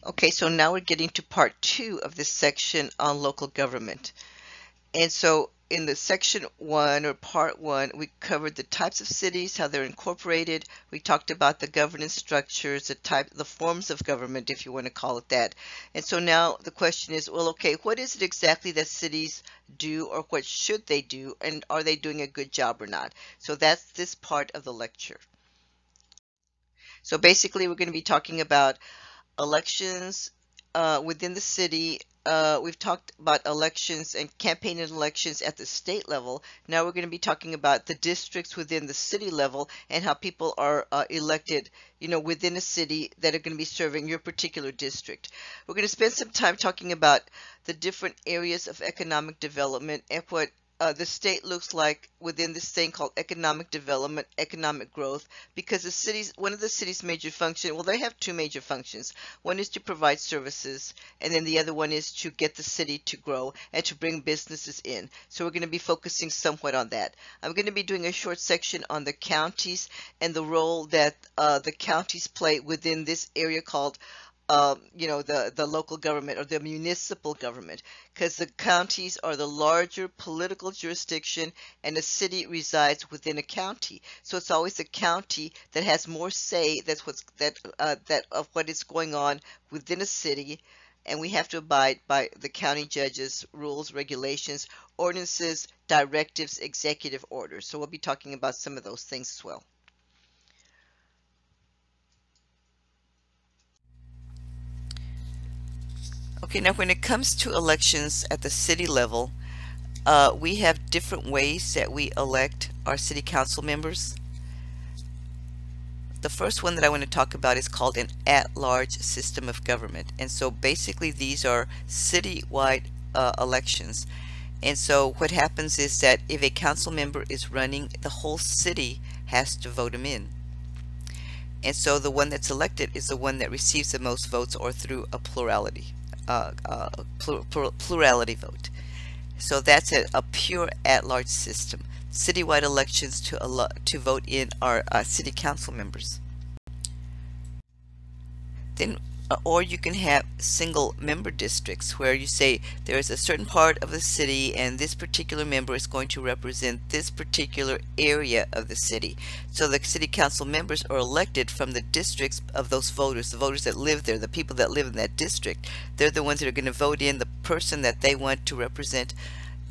Okay, so now we're getting to part two of this section on local government. And so in the section one or part one, we covered the types of cities, how they're incorporated. We talked about the governance structures, the forms of government, if you want to call it that. And so now the question is, well, okay, what is it exactly that cities do, or what should they do, and are they doing a good job or not? So that's this part of the lecture. So basically, we're going to be talking about elections within the city. We've talked about elections and campaign and elections at the state level. Now we're going to be talking about the districts within the city level and how people are elected, within a city that are going to be serving your particular district. We're going to spend some time talking about the different areas of economic development and what the state looks like within this thing called economic development, economic growth, because one of the city's major functions, well, they have two major functions. One is to provide services, and then the other one is to get the city to grow and to bring businesses in. So we're going to be focusing somewhat on that. I'm going to be doing a short section on the counties and the role that the counties play within this area called the local government or the municipal government, because the counties are the larger political jurisdiction and a city resides within a county. So it's always the county that has more say. That's that of what is going on within a city, and we have to abide by the county judges' rules, regulations, ordinances, directives, executive orders. So we'll be talking about some of those things as well. Okay, now when it comes to elections at the city level, we have different ways that we elect our city council members. The first one that I want to talk about is called an at-large system of government. And so basically these are city-wide elections. And so what happens is that if a council member is running, the whole city has to vote him in. And so the one that's elected is the one that receives the most votes, or through a plurality vote. So that's a pure at-large system. Citywide elections to vote in our city council members. Then, or you can have single member districts where you say there is a certain part of the city and this particular member is going to represent this particular area of the city. So the city council members are elected from the districts of those voters, the voters that live there, the people that live in that district. They're the ones that are going to vote in the person that they want to represent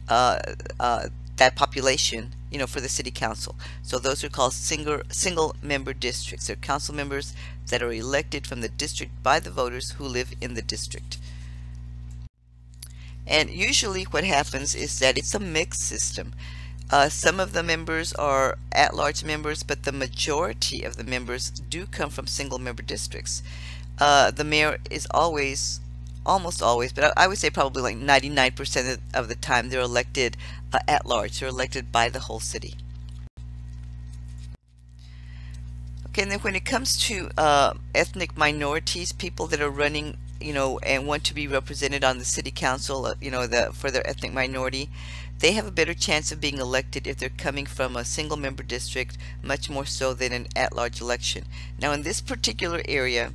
that population, for the city council. So those are called single member districts. They're council members that are elected from the district by the voters who live in the district. And usually what happens is that it's a mixed system. Some of the members are at-large members, but the majority of the members do come from single member districts. The mayor is almost always, but I would say probably like 99% of the time they're elected at large. They're elected by the whole city. Okay, and then when it comes to ethnic minorities, people that are running, and want to be represented on the city council, for their ethnic minority, they have a better chance of being elected if they're coming from a single member district, much more so than an at-large election. Now in this particular area,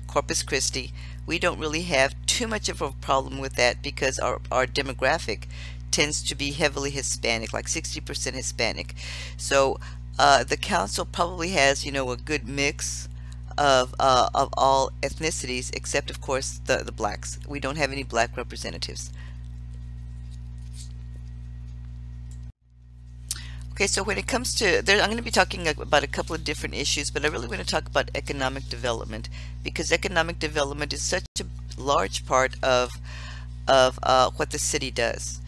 Corpus Christi, we don't really have too much of a problem with that because our demographic tends to be heavily Hispanic, like 60% Hispanic. So the council probably has, a good mix of all ethnicities, except of course the blacks. We don't have any black representatives. Okay, so when it comes to, I'm going to be talking about a couple of different issues, but I really want to talk about economic development, because economic development is such a large part of what the city does.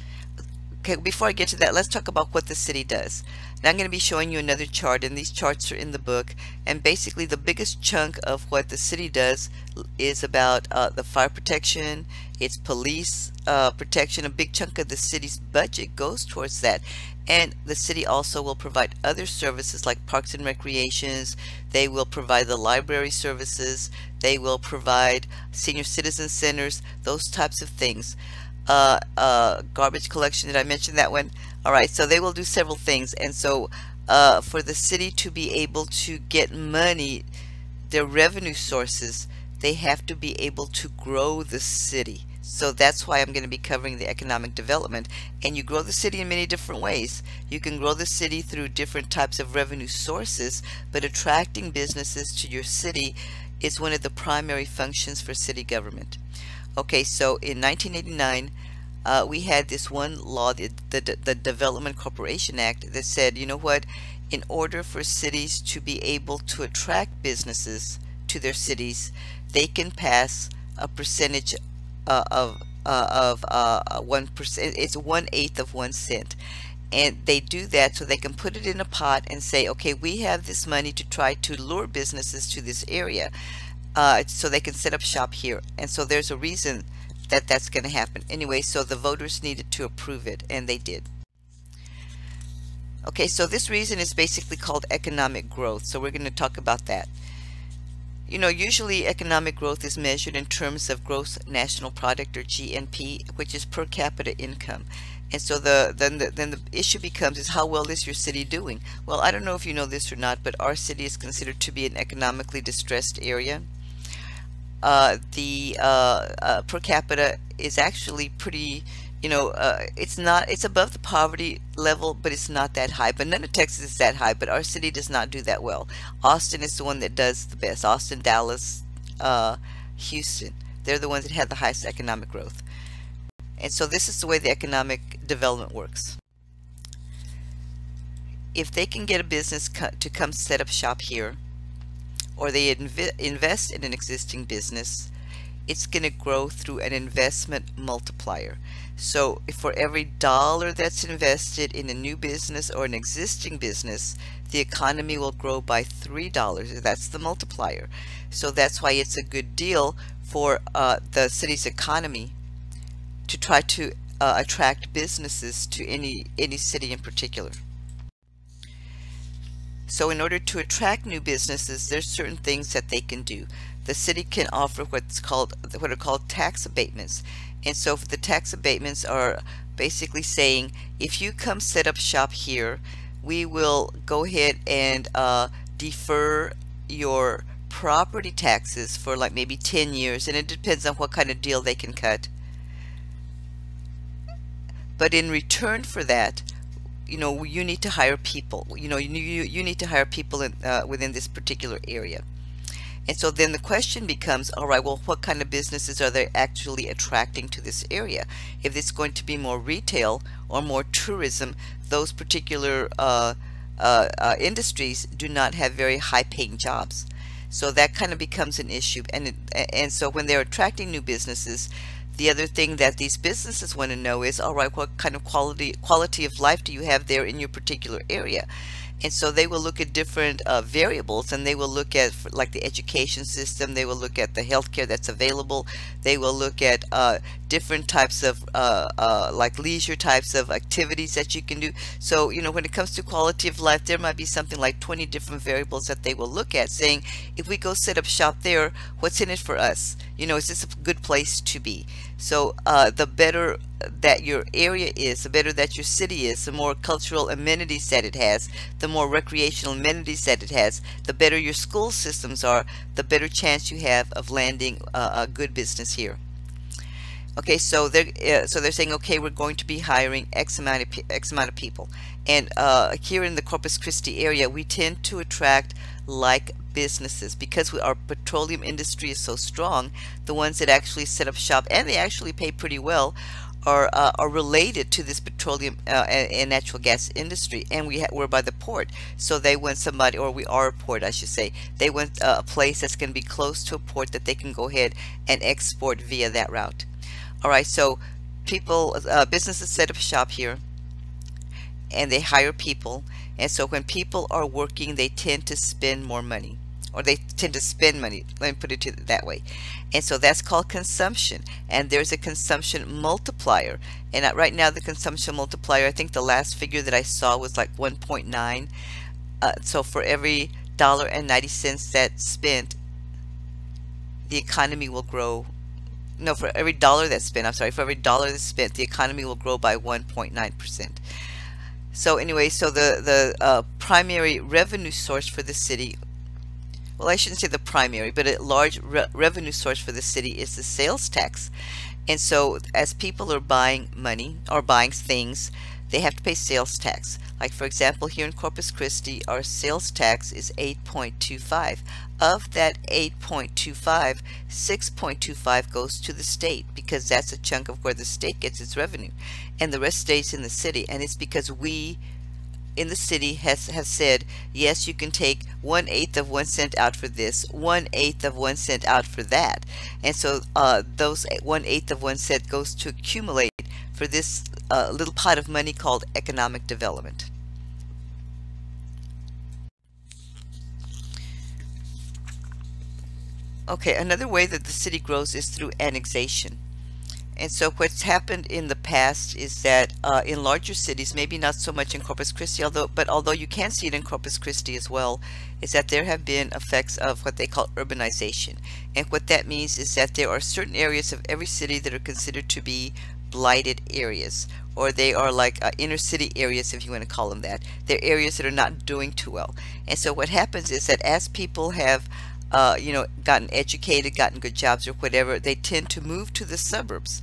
Okay, before I get to that, let's talk about what the city does. Now I'm going to be showing you another chart, and these charts are in the book, and basically the biggest chunk of what the city does is about the fire protection, its police protection. A big chunk of the city's budget goes towards that. And the city also will provide other services like parks and recreations. They will provide the library services. They will provide senior citizen centers, those types of things. Garbage collection, did I mention that one? All right, so they will do several things. And so for the city to be able to get money, their revenue sources, they have to be able to grow the city. So that's why I'm going to be covering the economic development. And you grow the city in many different ways. You can grow the city through different types of revenue sources, but attracting businesses to your city is one of the primary functions for city government. Okay, so in 1989, we had this one law, the Development Corporation Act, that said, you know what, in order for cities to be able to attract businesses to their cities, they can pass a percentage of 1%. It's 1/8 of 1 cent. And they do that so they can put it in a pot and say, okay, we have this money to try to lure businesses to this area, so they can set up shop here. And so there's a reason that that's going to happen. Anyway, so the voters needed to approve it, and they did. Okay, so this reason is basically called economic growth. So we're going to talk about that. You know, usually economic growth is measured in terms of gross national product, or GNP, which is per capita income. And so then the issue becomes is how well is your city doing? Well, I don't know if you know this or not, but our city is considered to be an economically distressed area. The per capita is actually pretty, you know, it's above the poverty level, but it's not that high. But none of Texas is that high, but our city does not do that well. Austin is the one that does the best. Austin, Dallas, Houston, they're the ones that have the highest economic growth. And so this is the way the economic development works. If they can get a business to come set up shop here, or they invest in an existing business, it's going to grow through an investment multiplier. So for every dollar that's invested in a new business or an existing business, the economy will grow by $3. That's the multiplier. So that's why it's a good deal for the city's economy to try to attract businesses to any city in particular. So in order to attract new businesses, there's certain things that they can do. The city can offer what are called tax abatements. And so the tax abatements are basically saying, if you come set up shop here, we will go ahead and defer your property taxes for like maybe 10 years, and it depends on what kind of deal they can cut. But in return for that, you know, you need to hire people. You know, you need to hire people within this particular area. And so then the question becomes, all right, well, what kind of businesses are they actually attracting to this area? If it's going to be more retail or more tourism, those particular industries do not have very high-paying jobs. So that kind of becomes an issue. And so when they're attracting new businesses, the other thing that these businesses want to know is, all right, what kind of quality of life do you have there in your particular area? And so they will look at different variables, and they will look at like the education system, they will look at the healthcare that's available, they will look at different types of like leisure types of activities that you can do. So, you know, when it comes to quality of life, there might be something like 20 different variables that they will look at, saying, if we go set up shop there, what's in it for us? You know, is this a good place to be? So the better that your area is, the better that your city is, the more cultural amenities that it has, the more recreational amenities that it has, the better your school systems are, the better chance you have of landing a good business here. Okay, so they're saying, okay, we're going to be hiring X amount of people, and here in the Corpus Christi area, we tend to attract like businesses because our petroleum industry is so strong. The ones that actually set up shop, and they actually pay pretty well, are related to this petroleum and natural gas industry, and we're by the port, so they want somebody, or we are a port, I should say. They want a place that's going to be close to a port that they can go ahead and export via that route. All right, so businesses set up shop here, and they hire people, and so when people are working, they tend to spend more money, or they tend to spend money, let me put it that way. And so that's called consumption, and there's a consumption multiplier. And right now the consumption multiplier, I think the last figure that I saw was like 1.9. So for every $1.90 that's spent, the economy will grow. No, for every dollar that's spent, I'm sorry, for every dollar that's spent, the economy will grow by 1.9%. So anyway, so the primary revenue source for the city well, I shouldn't say the primary, but a large revenue source for the city is the sales tax. And so as people are buying money or buying things, they have to pay sales tax. Like for example, here in Corpus Christi, our sales tax is 8.25. Of that 8.25, 6.25 goes to the state because that's a chunk of where the state gets its revenue. And the rest stays in the city. And it's because we in the city have said, yes, you can take 1/8 of 1 cent out for this, 1/8 of 1 cent out for that. And so those 1/8 of 1 cent goes to accumulate for this little pot of money called economic development. Okay, another way that the city grows is through annexation. And so what's happened in the past is that in larger cities, maybe not so much in Corpus Christi, although you can see it in Corpus Christi as well, is that there have been effects of what they call urbanization. And what that means is that there are certain areas of every city that are considered to be blighted areas, or they are like inner city areas, if you want to call them that. They're areas that are not doing too well. And so what happens is that as people have gotten educated, gotten good jobs or whatever, they tend to move to the suburbs.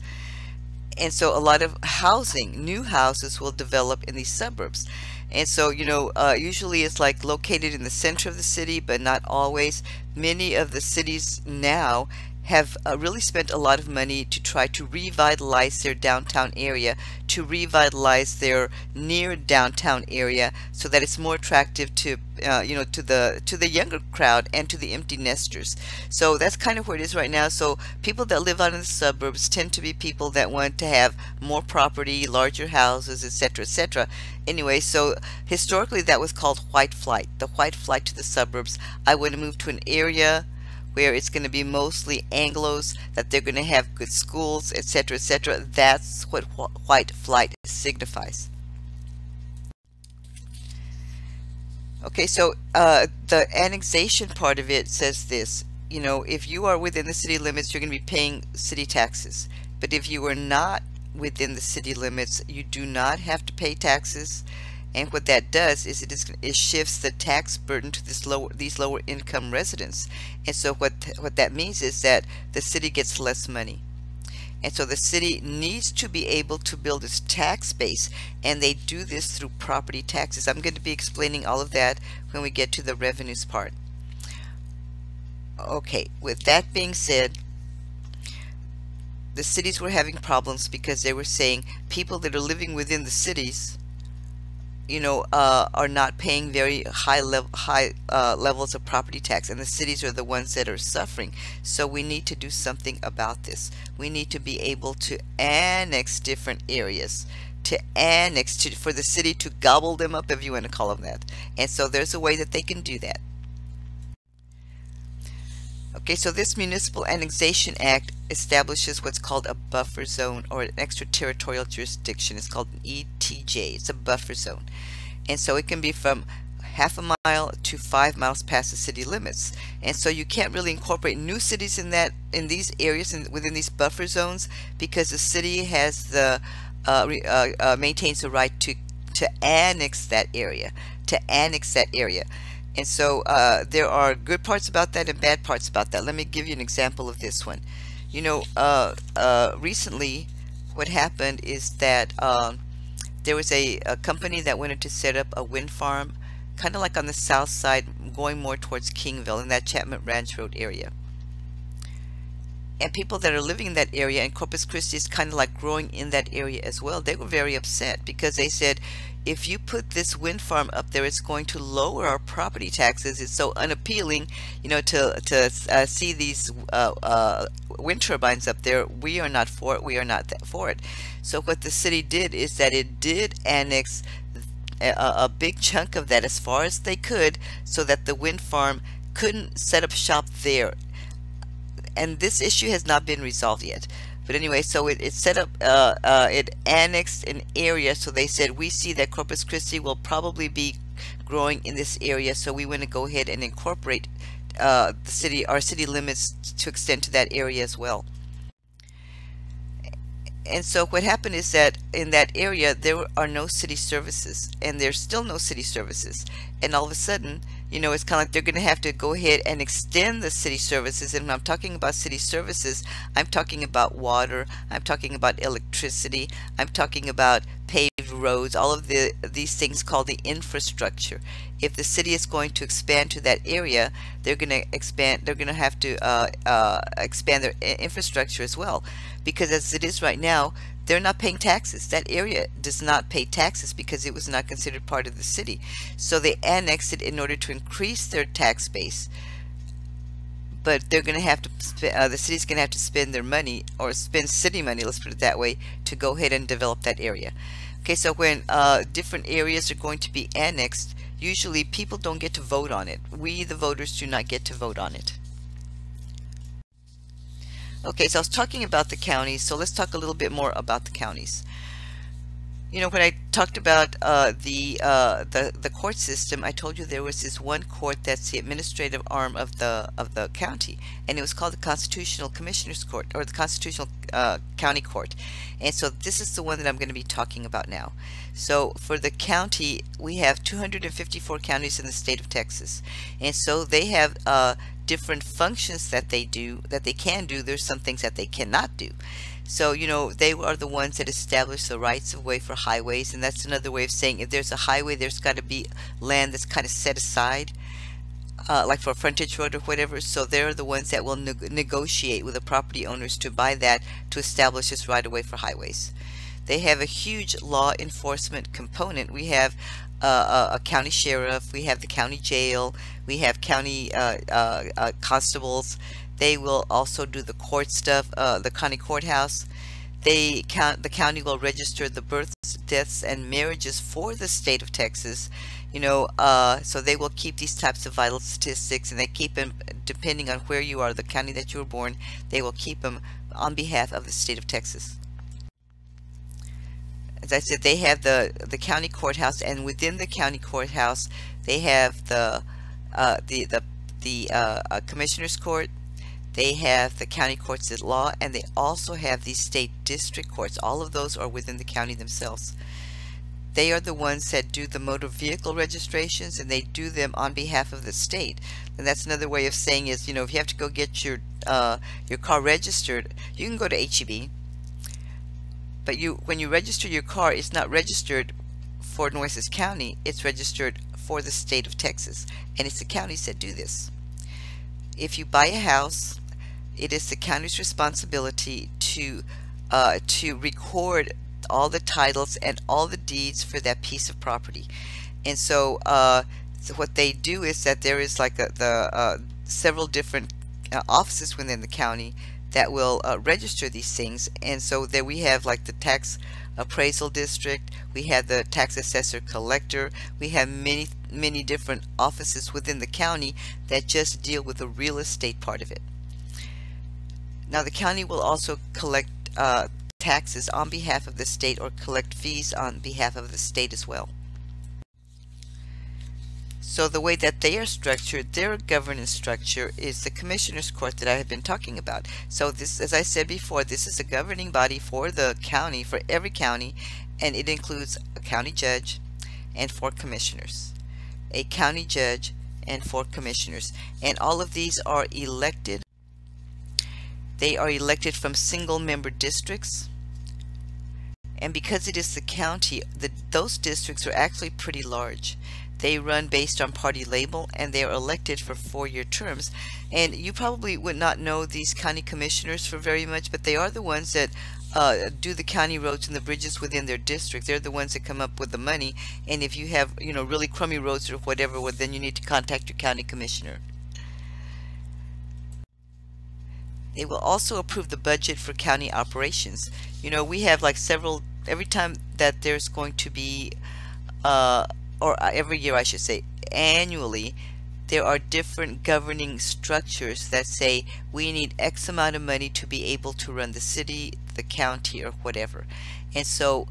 And so a lot of housing, new houses will develop in these suburbs. And so, usually it's like located in the center of the city, but not always. Many of the cities now have really spent a lot of money to try to revitalize their downtown area, to revitalize their near downtown area, so that it's more attractive to to the younger crowd and to the empty nesters. So that's kind of where it is right now. So people that live out in the suburbs tend to be people that want to have more property, larger houses, etc., etc. Anyway, so historically that was called white flight. The white flight to the suburbs. I want to move to an area where it's going to be mostly Anglos, that they're going to have good schools, etc., etc. That's what white flight signifies. Okay, so the annexation part of it says this. If you are within the city limits, you're going to be paying city taxes. But if you are not within the city limits, you do not have to pay taxes. And what that does is it shifts the tax burden to these lower income residents. And so what that means is that the city gets less money. And so the city needs to be able to build its tax base, and they do this through property taxes. I'm going to be explaining all of that when we get to the revenues part. Okay, with that being said, the cities were having problems because they were saying people that are living within the cities are not paying very high levels of property tax, and the cities are the ones that are suffering. So we need to do something about this. We need to be able to annex different areas, for the city to gobble them up, if you want to call them that. And so there's a way that they can do that. Okay, so this Municipal Annexation Act establishes what's called a buffer zone, or an extraterritorial jurisdiction. It's called an ETJ. It's a buffer zone. And so it can be from half a mile to 5 miles past the city limits. And so you can't really incorporate new cities in these areas within these buffer zones, because the city has maintains the right to annex that area, And so there are good parts about that and bad parts about that. Let me give you an example of this one. Recently what happened is that there was a company that wanted to set up a wind farm kind of like on the south side, going more towards Kingville, in that Chapman Ranch Road area. And people that are living in that area, and Corpus Christi is kind of like growing in that area as well, they were very upset because they said, if you put this wind farm up there, it's going to lower our property taxes. It's so unappealing, to see these wind turbines up there. We are not for it. We are not for it. So what the city did is that it did annex a big chunk of that as far as they could, so that the wind farm couldn't set up shop there. And this issue has not been resolved yet. But anyway, so it set up, it annexed an area. So they said, we see that Corpus Christi will probably be growing in this area, so we want to go ahead and incorporate our city limits to extend to that area as well. And so what happened is that in that area there are no city services, and there's still no city services. And all of a sudden, you know, it's kind of like they're going to have to go ahead and extend the city services. And when I'm talking about city services, I'm talking about water, I'm talking about electricity, I'm talking about paved roads, all of these things called the infrastructure. If the city is going to expand to that area, they're going to expand, they're going to have to expand their infrastructure as well. Because as it is right now, they're not paying taxes. That area does not pay taxes because it was not considered part of the city. So they annexed it in order to increase their tax base. But they're going to have to, the city's going to have to spend their money, or spend city money, let's put it that way, to go ahead and develop that area. Okay, so when different areas are going to be annexed, usually people don't get to vote on it. We, the voters, do not get to vote on it. Okay, so I was talking about the counties, so let's talk a little bit more about the counties. You know, when I talked about the court system, I told you there was this one court that's the administrative arm of the county, and it was called the Constitutional Commissioners Court, or the Constitutional County Court. And so this is the one that I'm going to be talking about now. So for the county, we have 254 counties in the state of Texas, and so they have different functions that they do, that they can do. There's some things that they cannot do. So, you know, they are the ones that establish the rights of way for highways, and that's another way of saying if there's a highway, there's got to be land that's kind of set aside, like for a frontage road or whatever. So they're the ones that will negotiate with the property owners to buy that, to establish this right of way for highways. They have a huge law enforcement component. We have a county sheriff, we have the county jail, we have county constables. They will also do the court stuff, the county courthouse. The county will register the births, deaths, and marriages for the state of Texas. You know, so they will keep these types of vital statistics, and they keep them depending on where you are, the county that you were born. They will keep them on behalf of the state of Texas. As I said, they have the county courthouse, and within the county courthouse, they have the commissioner's court. They have the county courts at law, and they also have these state district courts. All of those are within the county themselves. They are the ones that do the motor vehicle registrations, and they do them on behalf of the state. And that's another way of saying is, you know, if you have to go get your car registered, you can go to HEB. But when you register your car, it's not registered for Nueces County. It's registered for the state of Texas, and it's the counties that do this. If you buy a house, it is the county's responsibility to record all the titles and all the deeds for that piece of property. And so, so what they do is that there is like several different offices within the county that will register these things. And so there we have like the tax appraisal district, we have the tax assessor collector, we have many different offices within the county that just deal with the real estate part of it. Now the county will also collect taxes on behalf of the state, or collect fees on behalf of the state as well. So the way that they are structured, their governance structure, is the commissioner's court that I have been talking about. So this, as I said before, this is a governing body for the county, for every county, and it includes a county judge and 4 commissioners. A county judge and 4 commissioners. And all of these are elected. They are elected from single member districts. And because it is the county, those districts are actually pretty large. They run based on party label, and they are elected for 4-year terms. And you probably would not know these county commissioners for very much, but they are the ones that do the county roads and the bridges within their district. They're the ones that come up with the money. And if you have, you know, really crummy roads or whatever, well, then you need to contact your county commissioner. They will also approve the budget for county operations. You know, we have like every time that there's going to be or every year I should say, annually, there are different governing structures that say we need X amount of money to be able to run the city, the county, or whatever. And so,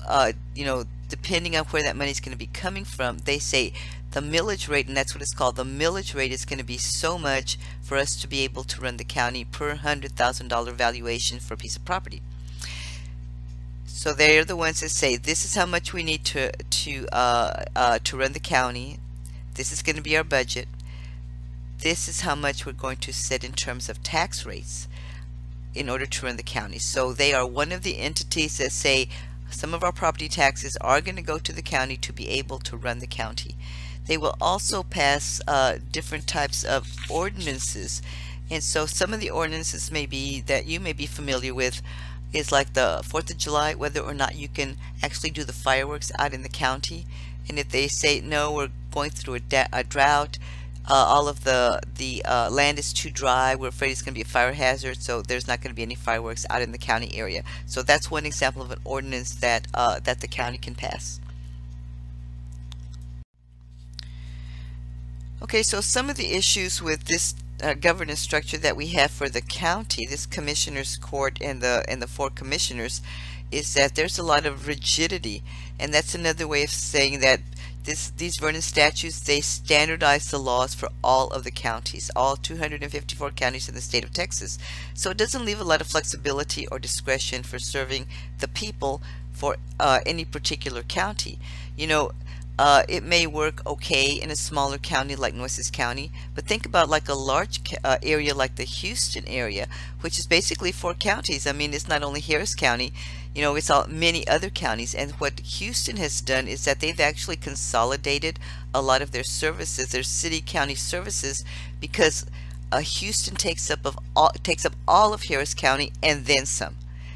you know, depending on where that money is going to be coming from, they say the millage rate, and that's what it's called, the millage rate is going to be so much for us to be able to run the county per $100,000 valuation for a piece of property. So they're the ones that say this is how much we need to run the county. This is going to be our budget. this is how much we're going to set in terms of tax rates in order to run the county. So they are one of the entities that say some of our property taxes are going to go to the county to be able to run the county. They will also pass different types of ordinances. And so some of the ordinances maybe that you may be familiar with is like the 4th of July, whether or not you can actually do the fireworks out in the county. And if they say, no, we're going through a drought, all of the land is too dry, we're afraid it's going to be a fire hazard, so there's not going to be any fireworks out in the county area. So that's one example of an ordinance that that the county can pass. Okay, so some of the issues with this governance structure that we have for the county, this commissioners court and the 4 commissioners, is that there's a lot of rigidity, and that's another way of saying that these Vernon statutes, they standardize the laws for all of the counties, all 254 counties in the state of Texas. So it doesn't leave a lot of flexibility or discretion for serving the people for any particular county. You know, it may work okay in a smaller county like Nueces County, but think about like a large area like the Houston area, which is basically 4 counties. I mean, it's not only Harris County, you know, it's all many other counties. And what Houston has done is that they've actually consolidated a lot of their services, their city county services, because Houston takes up all of Harris County and then some.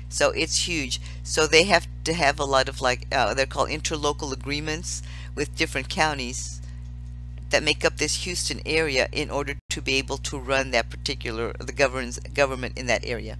So it's huge. So they have to have a lot of like they're called interlocal agreements with different counties that make up this Houston area in order to be able to run that particular government in that area.